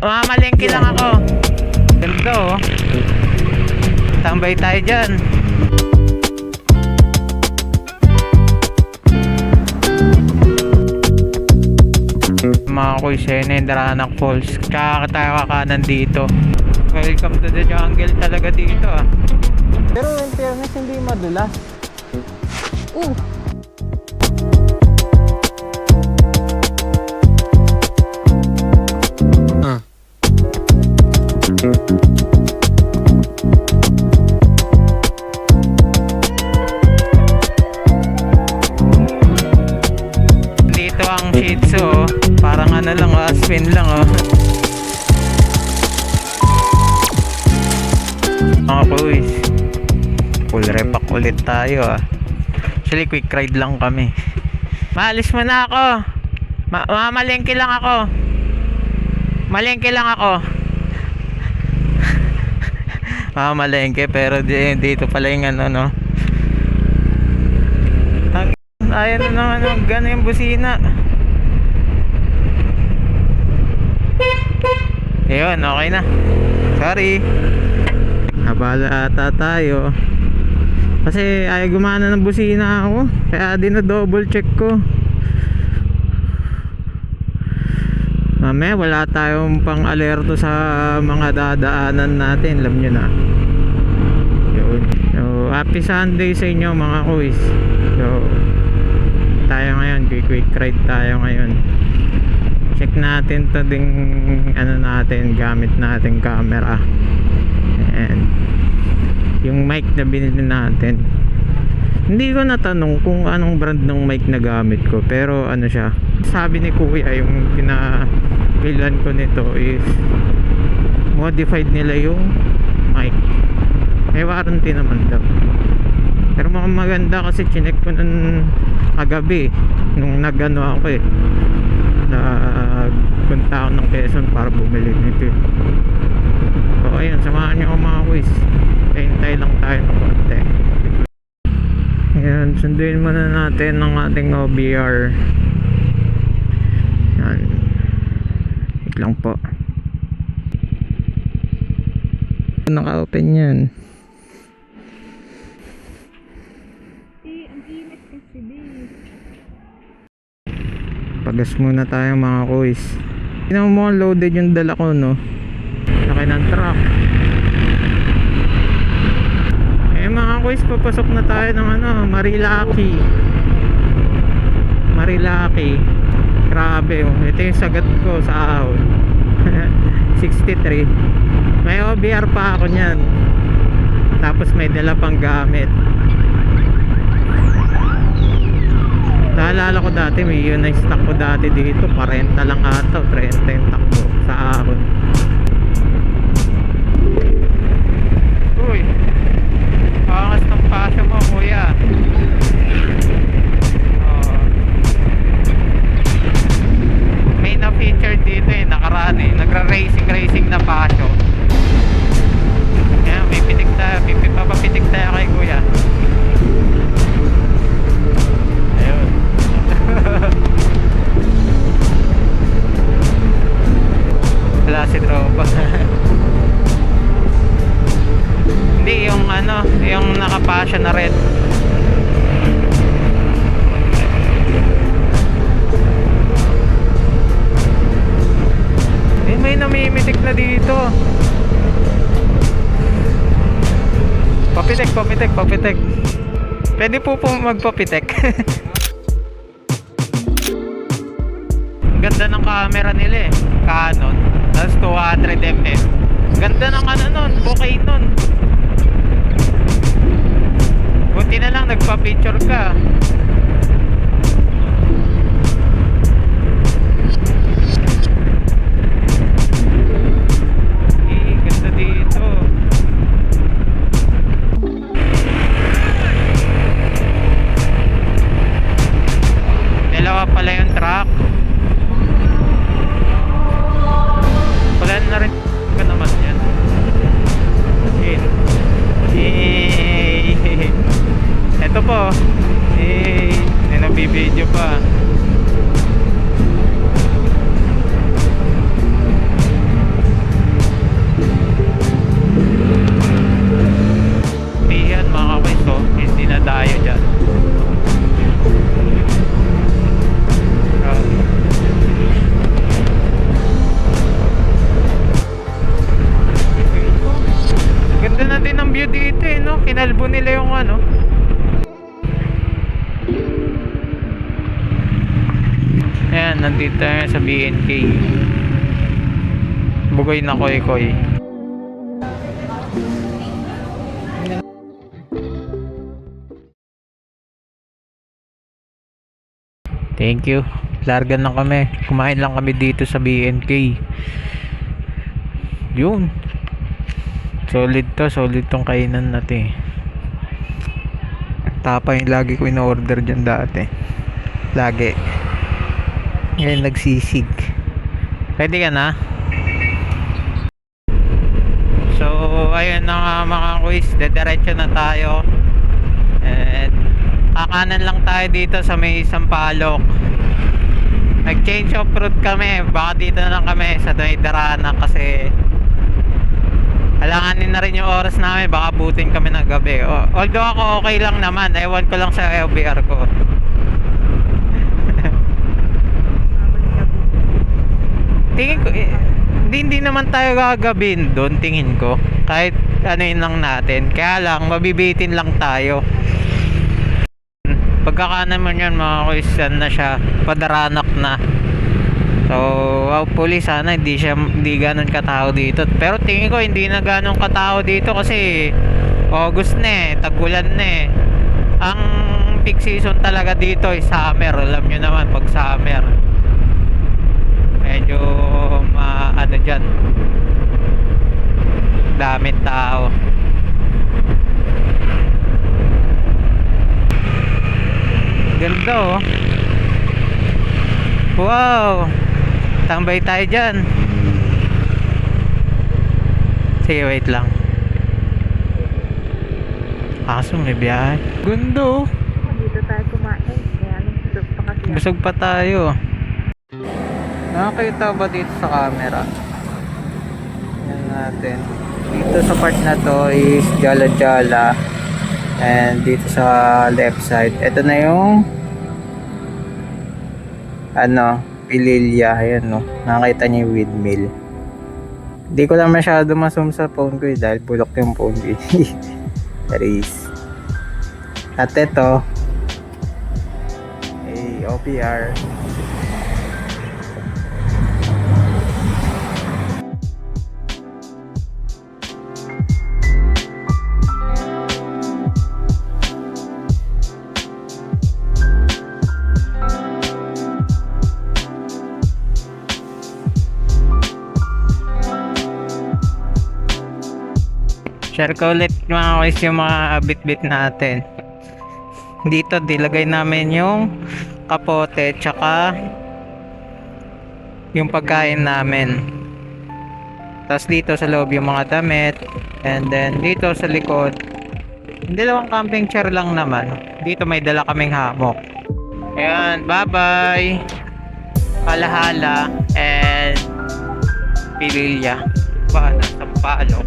Mamalengke lang ako. Ganda oh. Tambay tayo dyan. Mga kuys, yun yung Daranac Falls. Tsaka tayo kakanan dito. Welcome to the jungle talaga dito ah. Pero in fairness, hindi madulas. Dito ang Shih Tzu oh. Parang ano lang oh, spin lang oh. Mga kuys, full repack ulit tayo ah. Actually quick ride lang kami. Maalis muna ako. Mamalengke lang ako. Malengke lang ako. Malengke pero dito pala yung ano no. Ayan na naman gano'n yung busina. Ayun, okay na. Sorry. Abala ata tayo. Kasi ay gumana ng busina ako. Kaya dino-double check ko. Mamaya wala tayong pang alerto sa mga dadaanan natin. Alam nyo na. Yun. So, happy Sunday sa inyo mga kuys. So, tayo ngayon. Quick ride tayo ngayon. Check natin to ding ano natin, gamit natin camera. And yung mic na binili natin, hindi ko natanong kung anong brand ng mic na gamit ko, pero ano siya, sabi ni kuya yung pinabilan ko nito is modified nila yung mic, may warranty naman daw. Pero mukhang maganda kasi chinek ko nun kagabi nung nagano ako nagpunta ako ng Quezon para bumili nito. So ayun, samahan nyo ako mga quiz. Hintay lang tayo ng konti. Ayan, sunduin muna natin ng ating OBR. Ayan, wait lang po. Naka-open yan. Pagas muna tayo mga kuys. Tingnan mo loaded yung dala ko no. Laki ng truck. Eh mga kuys, papasok na tayo ng ano, Marilaki. Grabe oh. Ito yung sagat ko sa ahon. 63. May OBR pa ako nyan. Tapos may dala pang gamit. Naalala ko dati, may yun na stock ko dati dito, 40 lang ata, 30 yung takbo sa ahon. Uy, pangas ng pasyo mo kuya. May na-feature dito nakaraan nagra-racing na pasyo. Kaya may pitik tayo, papapitik tayo kay kuya. Wala si tropa. Hindi, yung ano, yung nakapasya na red. Eh, may namimitik na dito. Papitek. Pwede po magpapitek. Ganda ng camera nila Canon, tapos 200mm. Ganda ng ano nun, bokeh nun. Buti na lang nagpa-picture ka. Ganda dito. Dalawa pala yung truck. Wala na rin ka naman yan. Ito po. kinalbo nila yung ano. Ayan, nandito tayo sa BNK. Bugoy na koy-koy. Thank you. Largan lang kami. Kumain lang kami dito sa BNK. Yun. Solid to. Solid tong kainan natin. Tapa yung lagi ko in-order dyan dati. Lagi. Ngayon nagsisig. Pwede ka na? So, ayun na nga mga quiz. Dediretso na tayo. And kakanan lang tayo dito sa may Sampaloc. Nag-change of route kami. Baka dito na lang kami sa Darana kasi alanganin na rin yung oras namin. Baka butin kami ng gabi. Although ako okay lang naman. Ewan ko lang sa LBR ko. Tingin ko hindi naman tayo gagabin doon, tingin ko. Kahit ano yun lang natin. Kaya lang mabibitin lang tayo. Pagkakanan mo yan mga kuisan na siya, Padaranak na. So hopefully sana hindi ganun katao dito. Pero tingin ko hindi na ganun katao dito kasi August na tag-ulan na Ang peak season talaga dito ay summer. Alam nyo naman pag summer medyo ano dyan, daming tao. Ganda oh. Wow, tambay tayo dyan. Sige wait lang. Kaso may biyahe. Ganda oh. Dito tayo kumain. Kaya busog pa kasi. Busog pa tayo. Nakakita ba dito sa camera? Yan natin. Dito sa part na to is Jala Jala. And dito sa left side, ito na yung ano, Pililya. Ayan no. Nakakita niyo yung windmill. Hindi ko lang masyado masum sa phone ko dahil bulok yung phone ko. Taris. At ito ay OPR. Share ko ulit mga guys yung mga bit-bit natin. Dito dilagay namin yung kapote tsaka yung pagkain namin. Tapos dito sa loob yung mga damit. And then dito sa likod, dalawang camping chair lang naman. Dito may dala kaming hammock. Ayan, bye bye Halahala and Pililya. Nasa Sampaloc.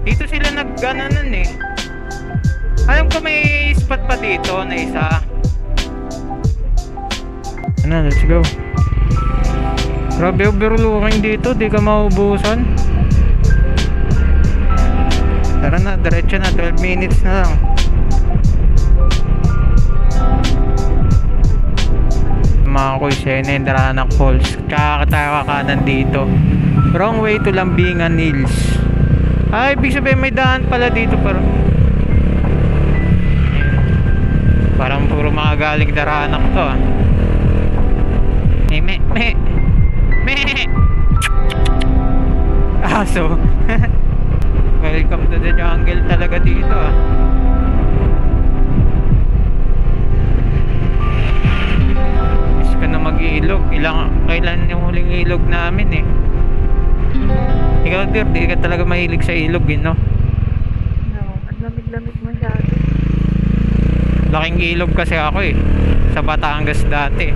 Dito sila naggananan Alam ko may spot pa dito na isa. Ano, let's go. Grabe overlooking dito, di ka maubusan. Tara na, diretso na, 12 minutes na lang. Mga kuisene, Daranac Falls. Tsaka tayo kakanan dito. Wrong way to Lambingan Hills. Ay, ibig sabihin may daan pala dito pero parang puro mga galing Daranac to me so welcome to the jungle talaga dito Gusto ko na mag-iilog. Kailan yung huling ilog namin Ikaw dir, di ka talaga mahilig sa ilog no? No, ang lamig-lamig masyado. Laking ilog kasi ako sa Batangas dati.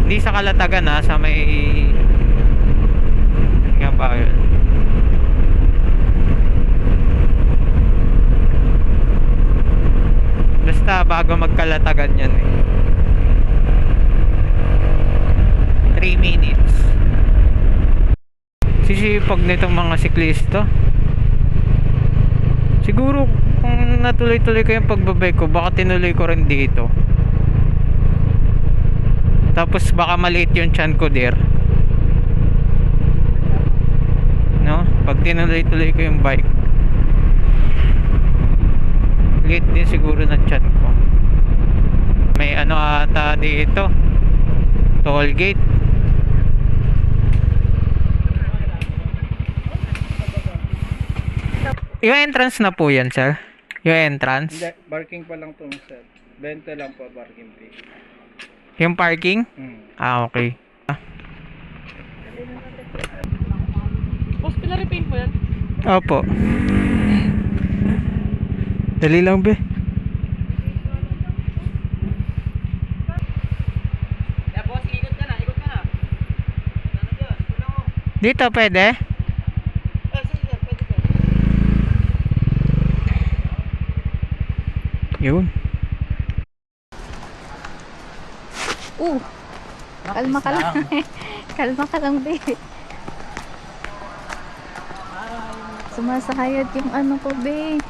Hindi sa Kalatagan sa may nga ba yun? Basta bago magkalatagan yan 3 minutes. Sisipag nitong mga siklista. Siguro Siguro kung natuloy-tuloy ko yung pagbabike ko, baka tinuloy ko rin dito. Tapos baka maliit yung tiyan ko there. No? Pag tinuloy-tuloy ko yung bike, liit din siguro ng tiyan ko. May ano ata dito, toll gate. Yung entrance na po yan, sir? Yung entrance? Hindi, parking pa lang to, sir. 20 lang po parking fee. Yung parking? Ah, okay. Boss, pila-repaint mo yan? Opo. Dali lang, be. Yeah, boss, ikot ka na, ikot ka na. Ano dyan? Tulong mo. Dito pwede? Sige, sir, pwede sir. Yun. Kalma ka lang. Kalma ka lang, babe. Sumasakayat yung ano ko, babe.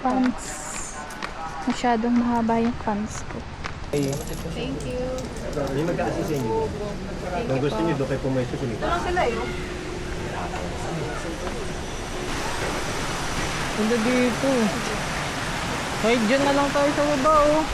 Pants. Masyadong mahaba yung pants ko. Thank you. May mag-a-assist sa inyo. Kung gusto niyo, doon kayo pumayos sa sunod. Punta dito. Kahit dyan na lang tayo sa baba, oh.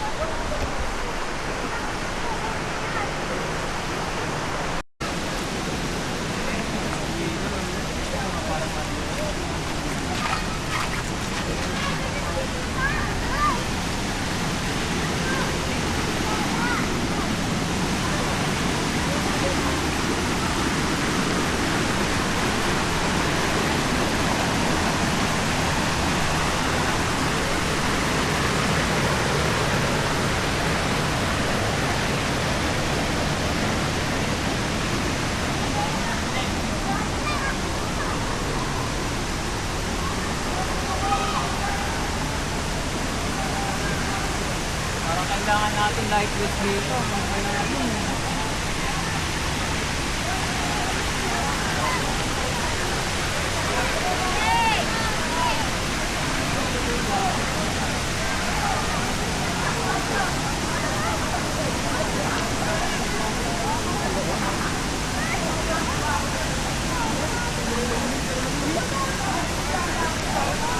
Parang kailangan natin light weight dito.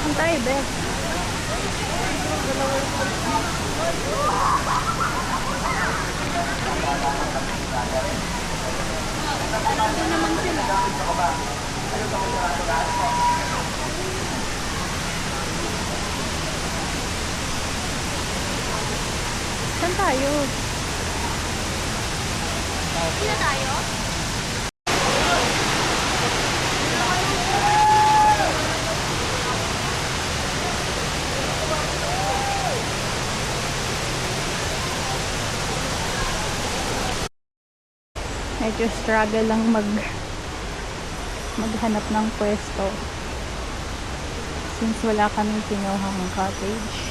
Saan tayo, babe? Saan tayo? Saan tayo? Medyo struggle lang maghanap ng pwesto since wala kaming kinuhang cottage.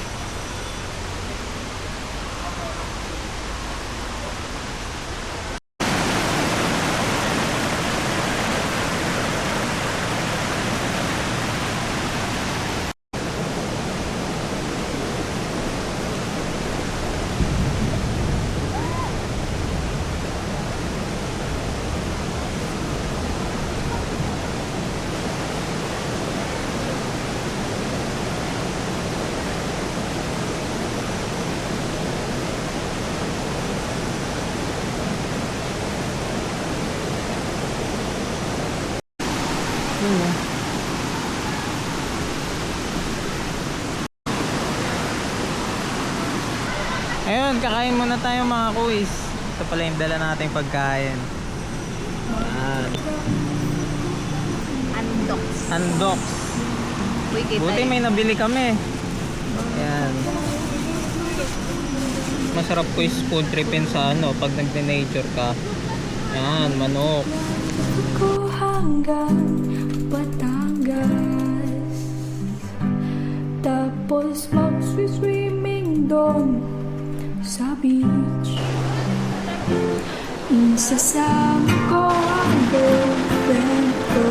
Ayun, kakain muna tayo mga kuis. Ito pala yung dala nating pagkain. Andoks. Andoks. Buti may nabili kami. Ayan. Masarap po yung food tripin sa ano pag nagne-nature ka. Ayan, manok. Ko hanggang Batangas, tapos mag-swimming doon sa beach. Isasama ko ang girlfriend ko,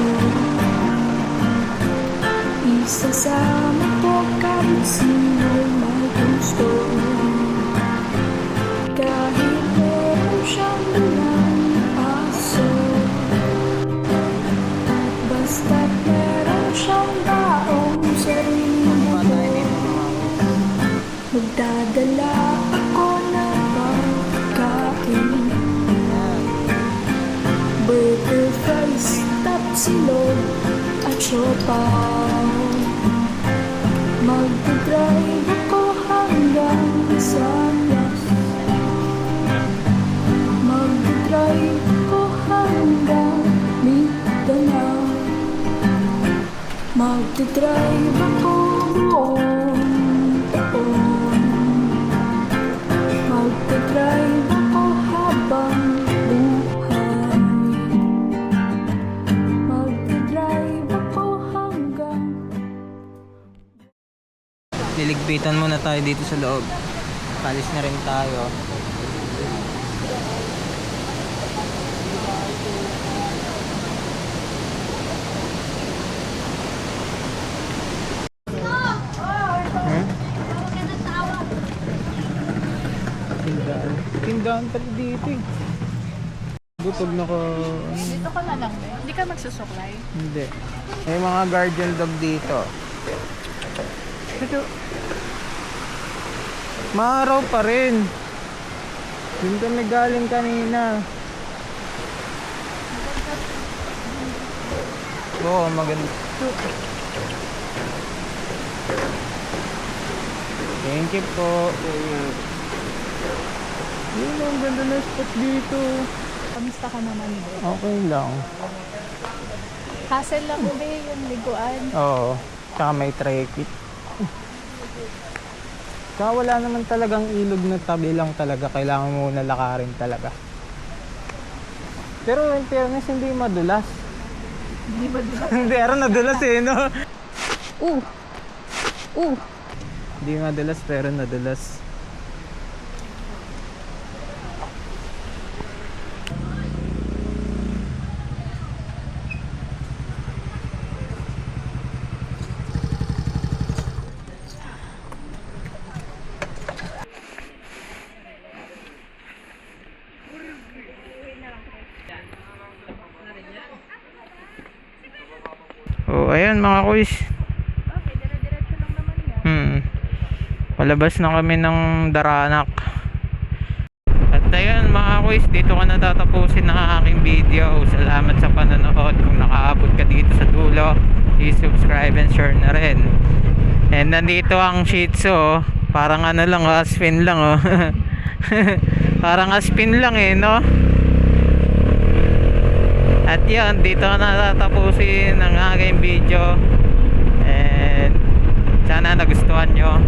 Isasama ko kahit sino may gusto. Kahit meron siyang ilang aso, basta't meron siyang taong sarili. Magdadala ako ng pagkain, burger, fries, tapsilog at siopaw. Magdadrive ako hanggang sa Pias. Magdadrive ako hanggang Mindanao. Magdadrive ako buong taon. Magdadrive ako habang buhay. Magdadrive ako hanggang Liligpitan muna tayo dito sa loob. Kalis na rin tayo. Tindahan. Tindahan pala dito eh. Pag naka... Dito ka na lang eh. Hindi ka magsusuklay. Hindi. May mga guardian dog dito. Ito. Maaraw pa rin. Doon kami galing kanina. Oo, maganda. Thank you po. Yun, ang ganda na spot dito. Kamusta ka naman ba? Okay lang. Hassle lang ba yung liguan? Oo. Tsaka may trekit. Tsaka wala naman talagang ilog na tabi lang talaga. Kailangan mo na lakarin talaga. Pero in fairness, hindi madulas. Hindi ba dito? Hindi, araw nadulas eh, no? Uh! Hindi madulas, pero nadulas. Oh, ayan mga kuys. Okay, dire-diretso lang naman yan. Palabas na kami ng Daranak. At ayun mga kuys, dito ko natatapusin ang aking video. Salamat sa panonood. Kung nakaabot ka dito sa dulo, i-subscribe and share na rin. And nandito ang Shih Tzu, oh. Parang ano lang, aspin lang oh. Parang aspin lang eh, no? At yan, dito ko natatapusin ang aking video. And sana nagustuhan nyo.